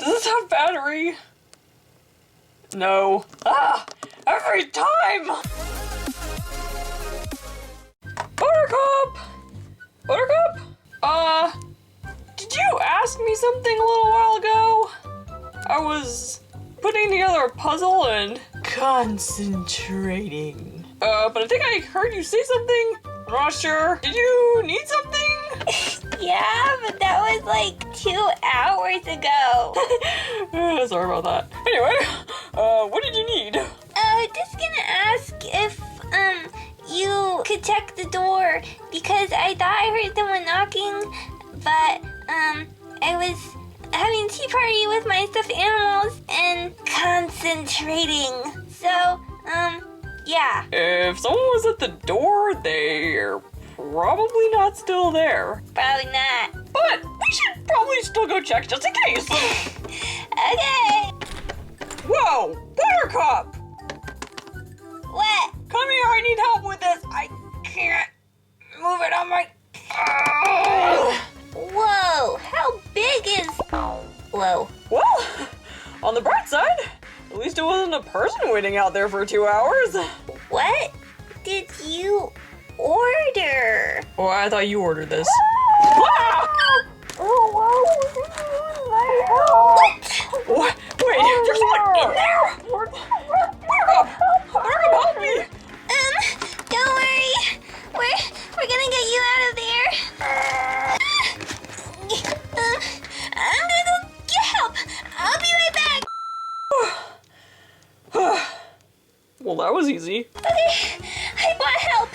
Does this have battery? No. Ah! Every time! Buttercup! Buttercup? Did you ask me something a little while ago? I was putting together a puzzle and concentrating. But I think I heard you say something. I'm not sure. Did you need something? Yeah, but that was like 2 hours ago. Sorry about that. Anyway, what did you need? Just gonna ask if, you could check the door because I thought I heard someone knocking, but, I was having a tea party with my stuffed animals and concentrating. So, yeah. If someone was at the door, they're probably not still there. Probably not. But we should probably still go check just in case. Okay. Whoa! Buttercup! What? Come here, I need help with this. I can't move it on my... Whoa, how big is... Whoa. Well, on the bright side, at least it wasn't a person waiting out there for 2 hours. What did you order? Oh, I thought you ordered this. What? Wait, there's someone in there? Buttercup, help me! Don't worry. We're gonna get you out of there. I'm gonna go get help. I'll be right back. Well, that was easy. Okay, I brought help.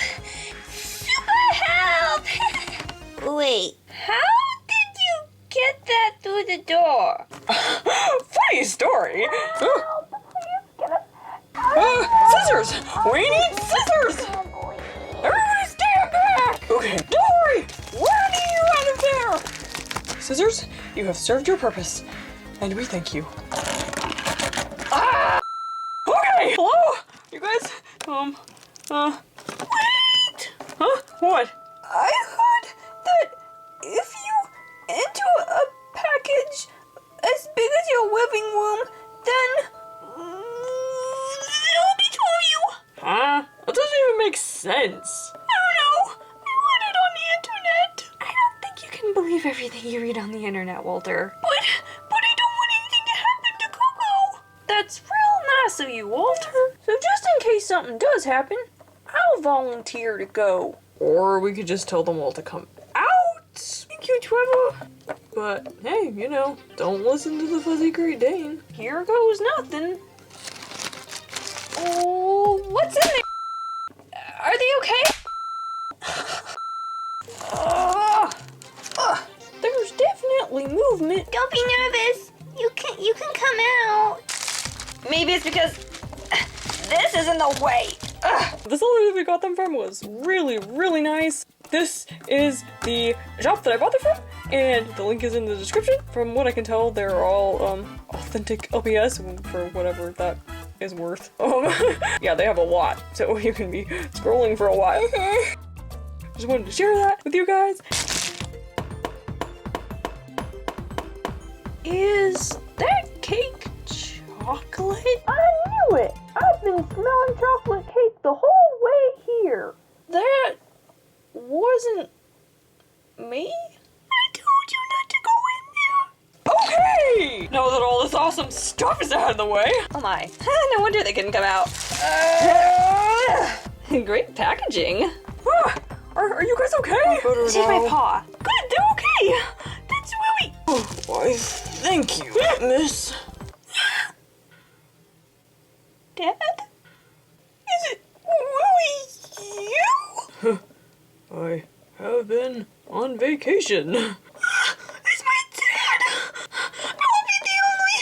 Super help! Wait, how did you get that through the door? Funny story. Scissors! We need scissors! Everybody stand back! Okay, don't worry! We're getting you out of there! Scissors, you have served your purpose, and we thank you. Ah! Okay! Hello? You guys? Wait! Huh? What? I heard that if you enter a package as big as your living room, then there'll be 2 of you. Huh? That doesn't even make sense. I don't know. I read it on the internet. I don't think you can believe everything you read on the internet, Walter. But I don't want anything to happen to Coco. That's real nice of you, Walter. So just in case something does happen, I'll volunteer to go. Or we could just tell them all to come out. Thank you, Trevor. But hey, you know, don't listen to the fuzzy Great Dane. Here goes nothing. Oh, what's in there? Are they okay? There's definitely movement. Don't be nervous. You can come out. Maybe it's because this is in the way. The seller that we got them from was really, really nice. This is the shop that I bought them from, and the link is in the description. From what I can tell, they're all authentic LPS for whatever that is worth. Yeah, they have a lot, so you can be scrolling for a while. Just wanted to share that with you guys. Is that cake chocolate? I knew it! I've been smelling chocolate cake the whole way here. That wasn't me? I told you not to go in there. Okay! Now that all this awesome stuff is out of the way. Oh my. No wonder they couldn't come out. Great packaging. Are you guys okay? Take my paw. Good, they're okay. That's really... Why, thank you, miss. Dad? Is it really you? I have been on vacation. It's my dad! I won't be the only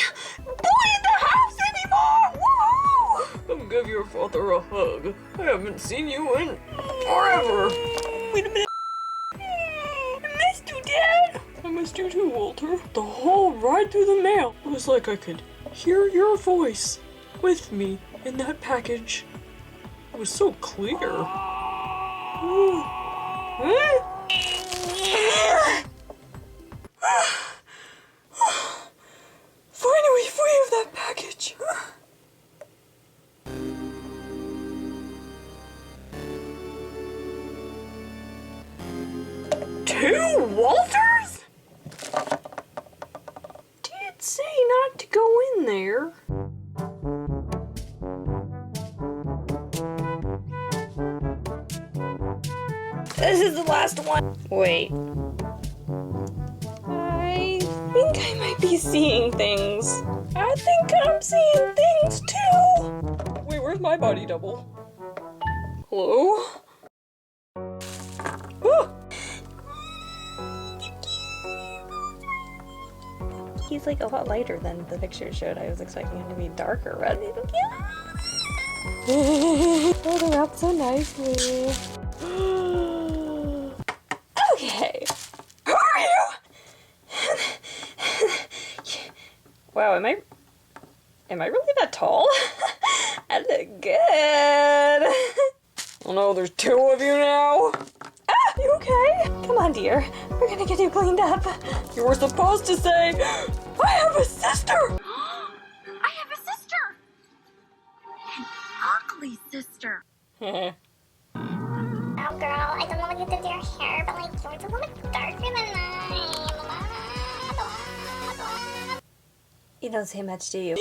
boy in the house anymore! Whoa! Come give your father a hug. I haven't seen you in forever. Wait a minute. I missed you, Dad! I missed you too, Walter. The whole ride through the mail. It was like I could hear your voice with me in that package. It was so clear. did say not to go in there. This is the last one. Wait. I think I might be seeing things. I think I'm seeing things too. Wait, where's my body double? Hello? Oh! He's like a lot lighter than the picture showed. I was expecting him to be darker red. Oh, they wrapped so nicely. Okay. Who are you? Wow, am I really that tall? I look good. Oh no, there's two of you now. Ah, you okay? Come on, dear. We're gonna get you cleaned up. You were supposed to say, I have a sister. I have a sister. An ugly sister. Oh, girl, I don't know what you did to your hair, but like, yours is a little bit darker than mine. You don't say much, do you?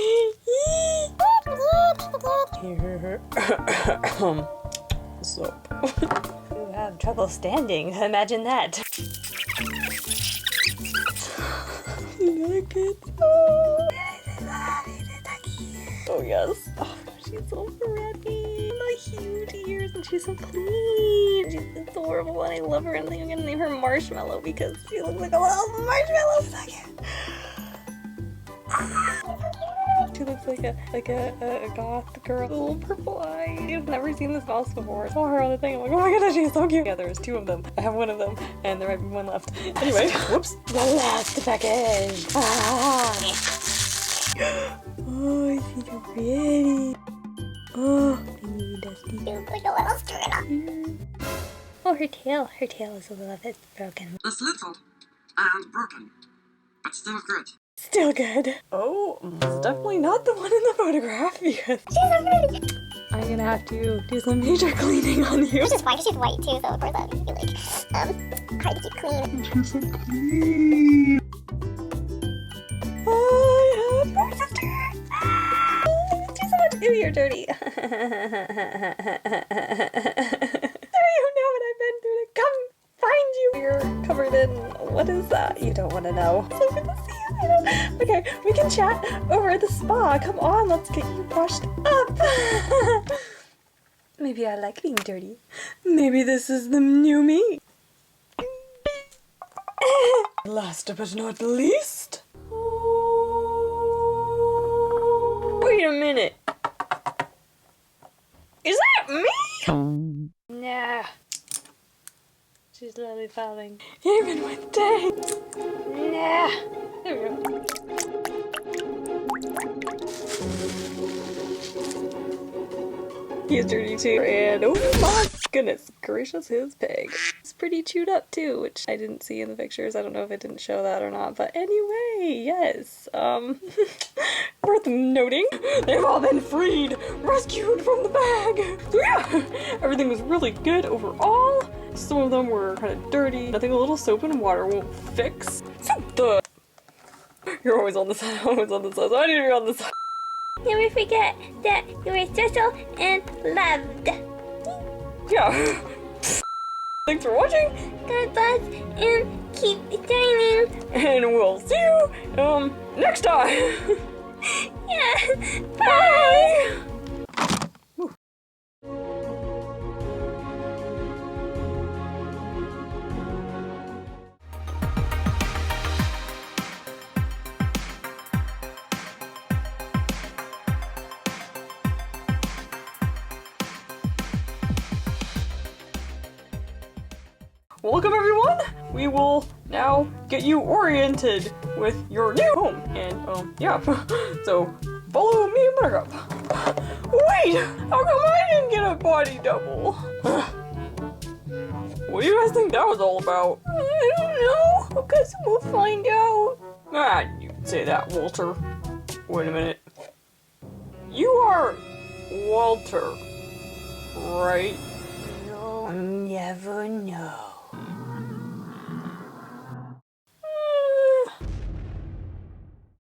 Soap. You have trouble standing. Imagine that. You like it? Oh yes. Oh, she's so pretty. The huge ears, and she's so clean. She's adorable, and I love her. And I think I'm gonna name her Marshmallow because she looks like a little marshmallow. So cute. She looks like a goth girl with little purple eyes. I've never seen this mouse before. I saw her on the thing. I'm like, oh my goodness, she's so cute. Yeah, there's two of them. I have one of them, and there might be one left. Anyway, whoops. The last package. Ah. Oh, she's so pretty. Oh, I need Dusty. She looks like a little squirrel. Oh, her tail. Her tail is a little bit broken. It's little and broken, but still good. Still good. Oh, it's definitely not the one in the photograph because She's so pretty. I'm gonna have to do some major cleaning on you. Which is why she's white too, so of course that would be like, hard to keep clean. I have your sister. I miss you so much. Ew, you're dirty. So you know what I've been through to come find you. You're covered in, what is that? You don't want to know. So good to see you. Okay, we can chat over at the spa. Come on, let's get you brushed up. Maybe I like being dirty. Maybe this is the new me. Last but not least. Wait a minute. Is that me? Nah. She's slowly falling. Even with day. Nah. There we go. He's dirty too. And oh my goodness gracious, his pig. It's pretty chewed up too, which I didn't see in the pictures. I don't know if it didn't show that or not. But anyway, yes. Worth noting, they've all been freed, rescued from the bag. So yeah, everything was really good overall. Some of them were kind of dirty. Nothing a little soap and water won't fix. So the you're always on the side, always on the side. So I need to be on the side. Never forget that you are special and loved. Yeah. Thanks for watching. God bless and keep shining. And we'll see you next time. Yeah. Bye. Welcome everyone! We will now get you oriented with your new home. And yeah, so follow me and Buttercup. Wait! How come I didn't get a body double? What do you guys think that was all about? I don't know. I guess we'll find out. Ah, you can say that, Walter. Wait a minute. You are Walter, right? You'll never know.